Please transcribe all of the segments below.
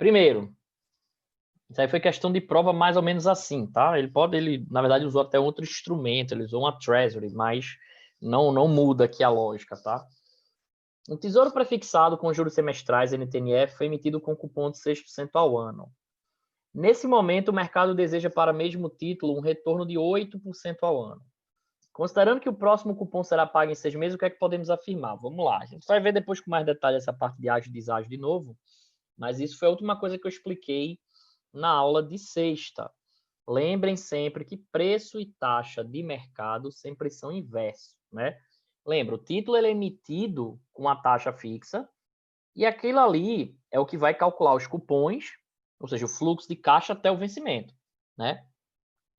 Primeiro, isso aí foi questão de prova mais ou menos assim, tá? Ele na verdade usou até outro instrumento, ele usou uma Treasury, mas não muda aqui a lógica, tá? Um tesouro prefixado com juros semestrais, NTNF, foi emitido com cupom de 6% ao ano. Nesse momento, o mercado deseja para o mesmo título um retorno de 8% ao ano. Considerando que o próximo cupom será pago em 6 meses, o que é que podemos afirmar? Vamos lá, a gente vai ver depois com mais detalhe essa parte de ágio e deságio de novo, mas isso foi a última coisa que eu expliquei na aula de sexta. Lembrem sempre que preço e taxa de mercado sempre são inversos, né? Lembra, o título ele é emitido com a taxa fixa e aquilo ali é o que vai calcular os cupons, ou seja, o fluxo de caixa até o vencimento, né?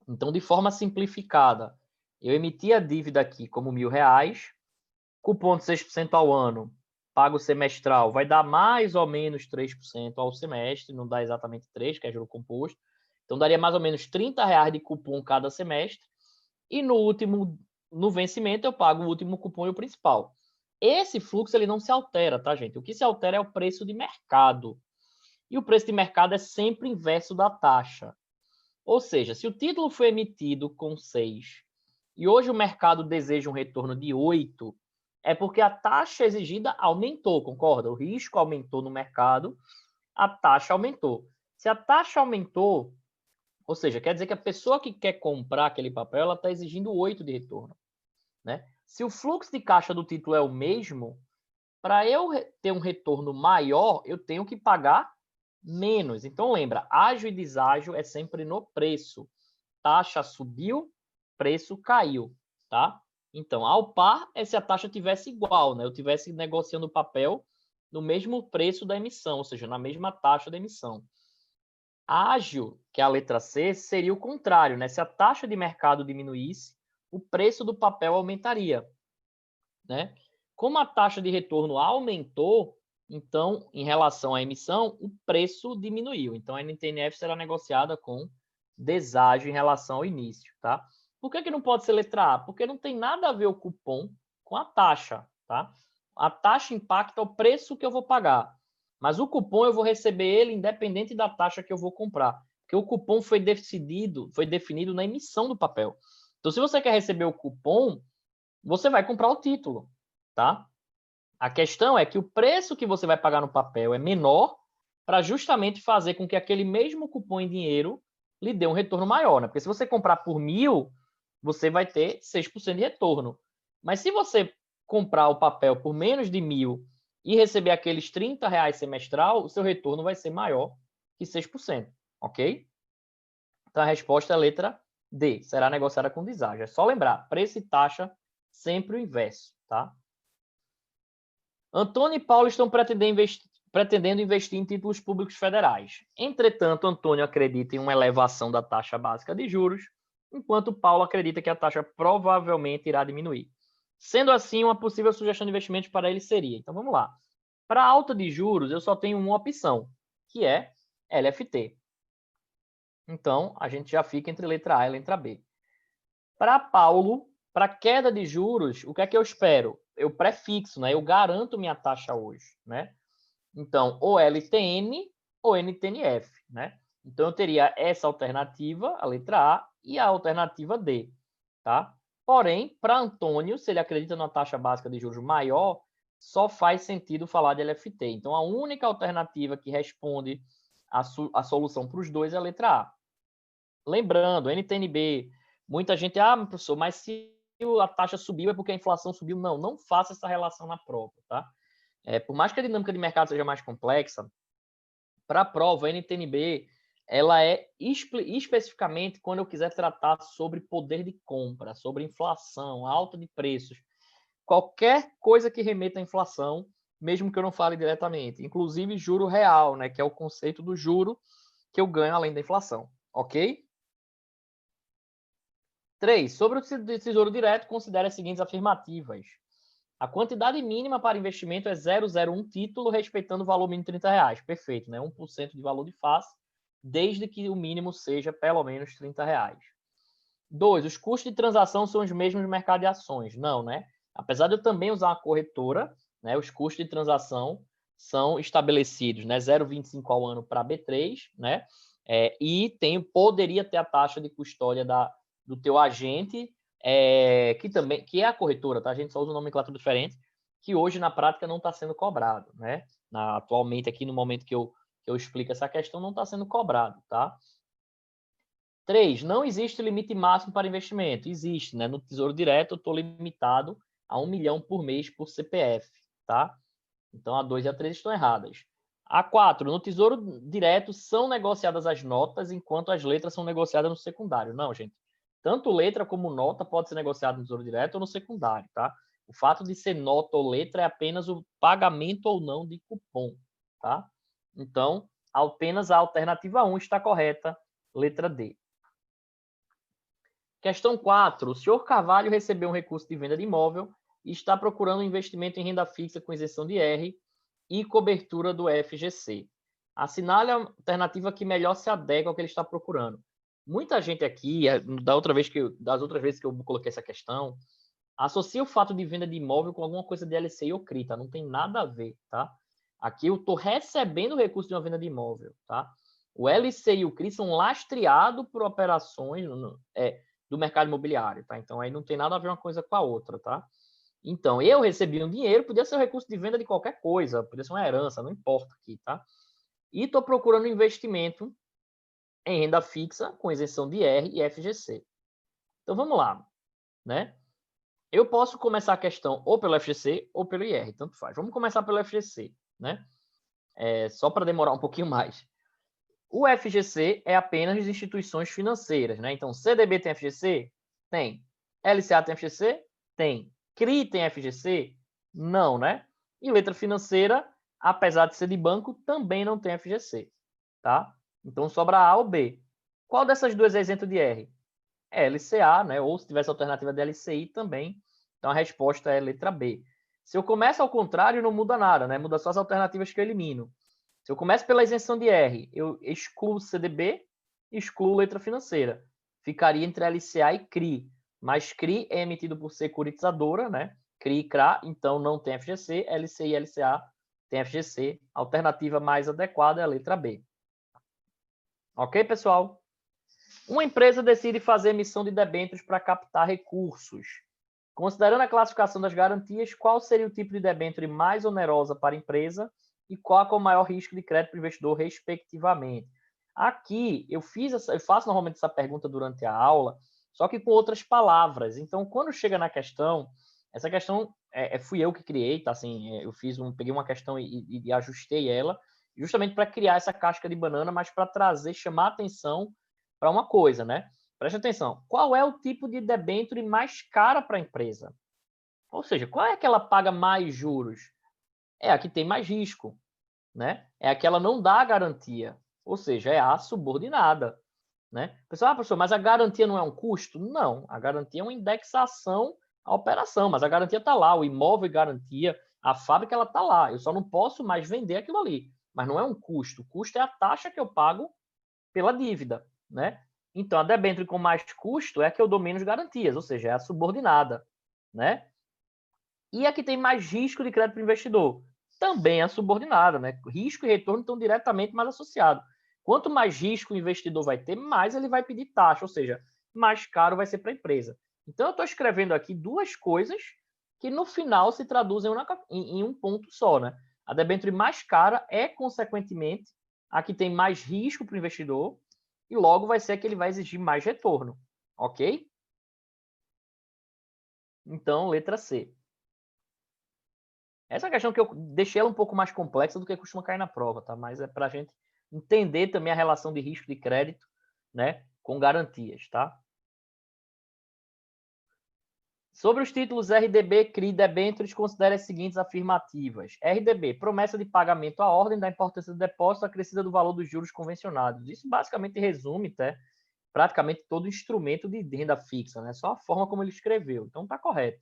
Então, de forma simplificada, eu emiti a dívida aqui como R$1.000, cupom de 6% ao ano, pago semestral, vai dar mais ou menos 3% ao semestre, não dá exatamente 3%, que é juro composto. Então, daria mais ou menos R$30 de cupom cada semestre. E no vencimento, eu pago o último cupom e o principal. Esse fluxo ele não se altera, tá, gente? O que se altera é o preço de mercado. E o preço de mercado é sempre inverso da taxa. Ou seja, se o título foi emitido com 6 e hoje o mercado deseja um retorno de 8, é porque a taxa exigida aumentou, concorda? O risco aumentou no mercado, a taxa aumentou. Se a taxa aumentou, ou seja, quer dizer que a pessoa que quer comprar aquele papel, ela está exigindo 8 de retorno, né? Se o fluxo de caixa do título é o mesmo, para eu ter um retorno maior, eu tenho que pagar menos. Então, lembra, ágio e deságio é sempre no preço. Taxa subiu, preço caiu, tá? Então, ao par é se a taxa tivesse igual, né? Eu tivesse negociando o papel no mesmo preço da emissão, ou seja, na mesma taxa da emissão. Ágil, que é a letra C, seria o contrário, né? Se a taxa de mercado diminuísse, o preço do papel aumentaria, né? Como a taxa de retorno aumentou, então, em relação à emissão, o preço diminuiu. Então, a NTNF será negociada com deságio em relação ao início, tá? Por que não pode ser letra A? Porque não tem nada a ver o cupom com a taxa, tá? A taxa impacta o preço que eu vou pagar, mas o cupom eu vou receber ele independente da taxa que eu vou comprar, porque o cupom foi definido na emissão do papel. Então, se você quer receber o cupom, você vai comprar o título, tá? A questão é que o preço que você vai pagar no papel é menor para justamente fazer com que aquele mesmo cupom em dinheiro lhe dê um retorno maior, né? Porque se você comprar por 1.000, você vai ter 6% de retorno. Mas se você comprar o papel por menos de 1.000 e receber aqueles R$30 semestral, o seu retorno vai ser maior que 6%, ok? Então a resposta é a letra D, será negociada com deságio. É só lembrar, preço e taxa sempre o inverso, tá? Antônio e Paulo estão pretendendo investir em títulos públicos federais. Entretanto, Antônio acredita em uma elevação da taxa básica de juros, enquanto Paulo acredita que a taxa provavelmente irá diminuir. Sendo assim, uma possível sugestão de investimento para ele seria, então vamos lá. Para alta de juros, eu só tenho uma opção, que é LFT. Então, a gente já fica entre letra A e letra B. Para Paulo, para queda de juros, o que é que eu espero? Eu prefixo, né? Eu garanto minha taxa hoje, né? Então, ou LTN ou NTNF, né? Então, eu teria essa alternativa, a letra A, e a alternativa D, tá? Porém, para Antônio, se ele acredita numa taxa básica de juros maior, só faz sentido falar de LFT. Então, a única alternativa que responde a solução para os dois é a letra A. Lembrando, NTNB, muita gente, professor, mas se a taxa subiu é porque a inflação subiu. Não faça essa relação na prova, tá? Por mais que a dinâmica de mercado seja mais complexa, para a prova, a NTNB, ela é especificamente quando eu quiser tratar sobre poder de compra, sobre inflação, alta de preços, qualquer coisa que remeta à inflação, mesmo que eu não fale diretamente, inclusive juro real, né, que é o conceito do juro que eu ganho além da inflação, ok? 3. Sobre o Tesouro Direto, considere as seguintes afirmativas. A quantidade mínima para investimento é 001 título, respeitando o valor mínimo de R$30. Perfeito, né? 1% de valor de face, desde que o mínimo seja pelo menos R$30. 2. Os custos de transação são os mesmos no mercado de ações. Não, né? Apesar de eu também usar uma corretora, né, os custos de transação são estabelecidos, né, 0,25 ao ano para B3, né, e poderia ter a taxa de custódia do teu agente, que é a corretora, tá? A gente só usa um nomenclatura diferente, que hoje na prática não está sendo cobrado, né? Atualmente aqui no momento que eu explico essa questão, não está sendo cobrado, tá? 3, não existe limite máximo para investimento. Existe, né? No Tesouro Direto eu estou limitado a 1 milhão por mês por CPF, tá? Então a 2 e a 3 estão erradas. A 4, no Tesouro Direto são negociadas as notas, enquanto as letras são negociadas no secundário. Não, gente. Tanto letra como nota pode ser negociado no Tesouro Direto ou no secundário, tá? O fato de ser nota ou letra é apenas o pagamento ou não de cupom, tá? Então, apenas a alternativa 1 está correta, letra D. Questão 4. O senhor Carvalho recebeu um recurso de venda de imóvel e está procurando um investimento em renda fixa com isenção de R e cobertura do FGC. Assinale a alternativa que melhor se adequa ao que ele está procurando. Muita gente aqui, das outras vezes que eu coloquei essa questão, associa o fato de venda de imóvel com alguma coisa de LCI ou CRI, tá? Não tem nada a ver, tá? Aqui eu estou recebendo o recurso de uma venda de imóvel, tá? O LCI e o CRI são lastreados por operações do mercado imobiliário, tá? Então aí não tem nada a ver uma coisa com a outra, tá? Então, eu recebi um dinheiro, podia ser um recurso de venda de qualquer coisa, podia ser uma herança, não importa aqui, tá? E estou procurando investimento em renda fixa com isenção de R e FGC. Então, vamos lá, né? Eu posso começar a questão ou pelo FGC ou pelo IR, tanto faz. Vamos começar pelo FGC, né? Só para demorar um pouquinho mais. O FGC é apenas de instituições financeiras, né? Então, CDB tem FGC? Tem. LCA tem FGC? Tem. CRI tem FGC? Não, né? E letra financeira, apesar de ser de banco, também não tem FGC, tá? Então, sobra A ou B. Qual dessas duas é isento de R? É LCA, né? Ou se tivesse alternativa de LCI também. Então, a resposta é letra B. Se eu começo ao contrário, não muda nada, né? Muda só as alternativas que eu elimino. Se eu começo pela isenção de R, eu excluo CDB, excluo letra financeira. Ficaria entre LCA e CRI. Mas CRI é emitido por securitizadora, né? CRI e CRA, então não tem FGC. LCI e LCA tem FGC. A alternativa mais adequada é a letra B. Ok, pessoal? Uma empresa decide fazer emissão de debêntures para captar recursos. Considerando a classificação das garantias, qual seria o tipo de debênture mais onerosa para a empresa e qual com o maior risco de crédito para o investidor, respectivamente? Aqui, eu faço normalmente essa pergunta durante a aula, só que com outras palavras. Então, quando chega na questão, essa questão fui eu que criei, tá? Assim, peguei uma questão e ajustei ela, justamente para criar essa casca de banana, mas para chamar atenção para uma coisa, né? Preste atenção. Qual é o tipo de debênture mais cara para a empresa? Ou seja, qual é que ela paga mais juros? É a que tem mais risco, né? É a que ela não dá garantia. Ou seja, é a subordinada, né? Pessoal, professor, mas a garantia não é um custo? Não, a garantia é uma indexação à operação, mas a garantia está lá, o imóvel e garantia, a fábrica ela está lá. Eu só não posso mais vender aquilo ali, mas não é um custo. O custo é a taxa que eu pago pela dívida, né? Então, a debênture com mais custo é a que eu dou menos garantias, ou seja, é a subordinada, né? E a que tem mais risco de crédito para o investidor, também é a subordinada, né? Risco e retorno estão diretamente mais associados. Quanto mais risco o investidor vai ter, mais ele vai pedir taxa, ou seja, mais caro vai ser para a empresa. Então, eu estou escrevendo aqui duas coisas que no final se traduzem em um ponto só, né? A debênture mais cara é, consequentemente, a que tem mais risco para o investidor e logo vai ser a que ele vai exigir mais retorno, ok? Então, letra C. Essa questão que eu deixei ela um pouco mais complexa do que costuma cair na prova, tá? Mas é para a gente entender também a relação de risco de crédito, né, com garantias, tá? Sobre os títulos RDB, CRI, debêntures, considere as seguintes afirmativas. RDB, promessa de pagamento à ordem da importância do depósito acrescida do valor dos juros convencionados. Isso basicamente resume, tá? Praticamente todo instrumento de renda fixa, né? Só a forma como ele escreveu. Então tá correto.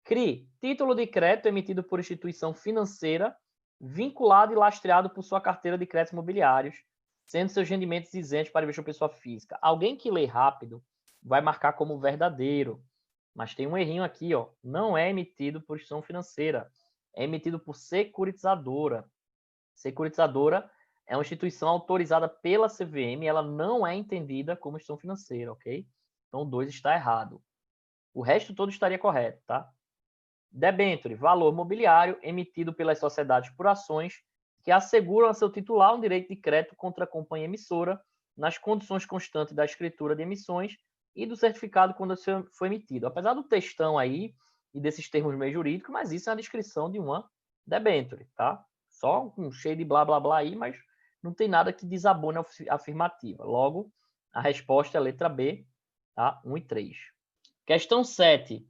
CRI, título de crédito emitido por instituição financeira, vinculado e lastreado por sua carteira de créditos imobiliários, sendo seus rendimentos isentos para investidor pessoa física. Alguém que lê rápido vai marcar como verdadeiro, mas tem um errinho aqui, ó. Não é emitido por instituição financeira, é emitido por securitizadora. Securitizadora é uma instituição autorizada pela CVM, ela não é entendida como instituição financeira, ok? Então, o 2 está errado. O resto todo estaria correto, tá? Debênture, valor mobiliário emitido pelas sociedades por ações que asseguram a seu titular um direito de crédito contra a companhia emissora nas condições constantes da escritura de emissões e do certificado quando foi emitido. Apesar do textão aí e desses termos meio jurídicos, mas isso é a descrição de uma debênture, tá? Só um cheio de blá blá blá aí, mas não tem nada que desabone a afirmativa. Logo, a resposta é a letra B, tá? 1 e 3. Questão 7.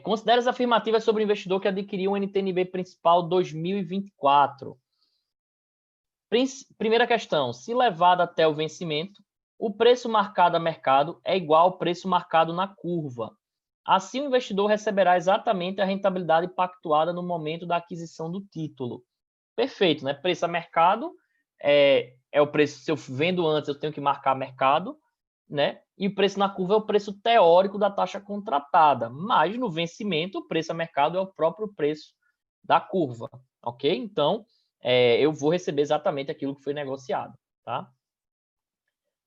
Considere as afirmativas sobre o investidor que adquiriu um NTNB principal 2024. Primeira questão. Se levado até o vencimento, o preço marcado a mercado é igual ao preço marcado na curva. Assim, o investidor receberá exatamente a rentabilidade pactuada no momento da aquisição do título. Perfeito, né? Preço a mercado é o preço. Se eu vendo antes, eu tenho que marcar mercado, né? E o preço na curva é o preço teórico da taxa contratada, mas no vencimento o preço a mercado é o próprio preço da curva, ok? Então, eu vou receber exatamente aquilo que foi negociado, tá?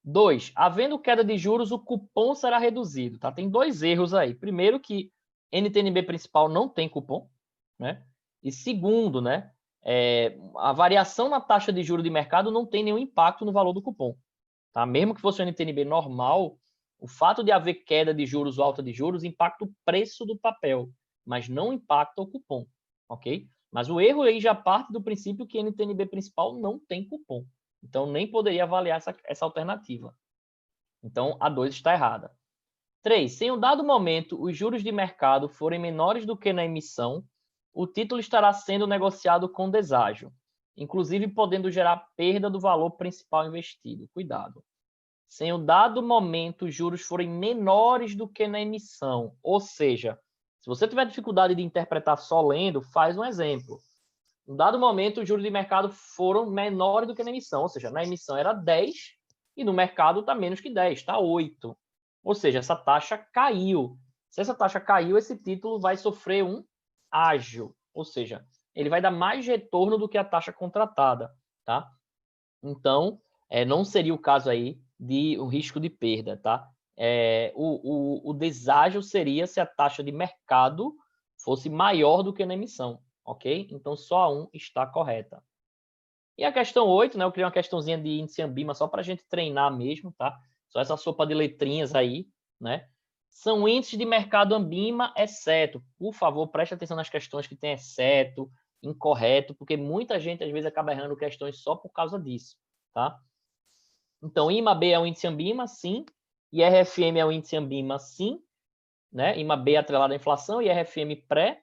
2. Havendo queda de juros, o cupom será reduzido, tá? Tem 2 erros aí. Primeiro que NTNB principal não tem cupom, né? E segundo, né? A variação na taxa de juros de mercado não tem nenhum impacto no valor do cupom. Tá? Mesmo que fosse um NTNB normal, o fato de haver queda de juros ou alta de juros impacta o preço do papel, mas não impacta o cupom, ok? Mas o erro aí já parte do princípio que NTNB principal não tem cupom. Então, nem poderia avaliar essa alternativa. Então, a 2 está errada. 3. Se em um dado momento os juros de mercado forem menores do que na emissão, o título estará sendo negociado com deságio, inclusive podendo gerar perda do valor principal investido. Cuidado. Se em um dado momento os juros forem menores do que na emissão, ou seja, se você tiver dificuldade de interpretar só lendo, faz um exemplo. Em um dado momento os juros de mercado foram menores do que na emissão, ou seja, na emissão era 10 e no mercado está menos que 10, está 8. Ou seja, essa taxa caiu. Se essa taxa caiu, esse título vai sofrer um ágio, ou seja, ele vai dar mais retorno do que a taxa contratada, tá? Então, não seria o caso aí de um risco de perda, tá? O deságio seria se a taxa de mercado fosse maior do que na emissão, ok? Então, só a 1 está correta. E a questão 8, né? Eu criei uma questãozinha de índice Ambima só para a gente treinar mesmo, tá? Só essa sopa de letrinhas aí, né? São índices de mercado Ambima, exceto. Por favor, preste atenção nas questões que tem exceto, incorreto, porque muita gente às vezes acaba errando questões só por causa disso, tá? Então, IMA-B é o índice Ambima, sim. IRFM é o índice Ambima, sim. Né? IMA-B é atrelado à inflação, IRFM pré.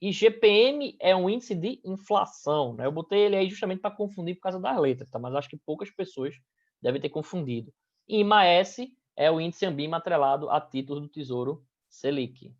E GPM é um índice de inflação, né? Eu botei ele aí justamente para confundir por causa das letras, tá? Mas acho que poucas pessoas devem ter confundido. E IMA-S é o índice Ambima atrelado a títulos do Tesouro Selic.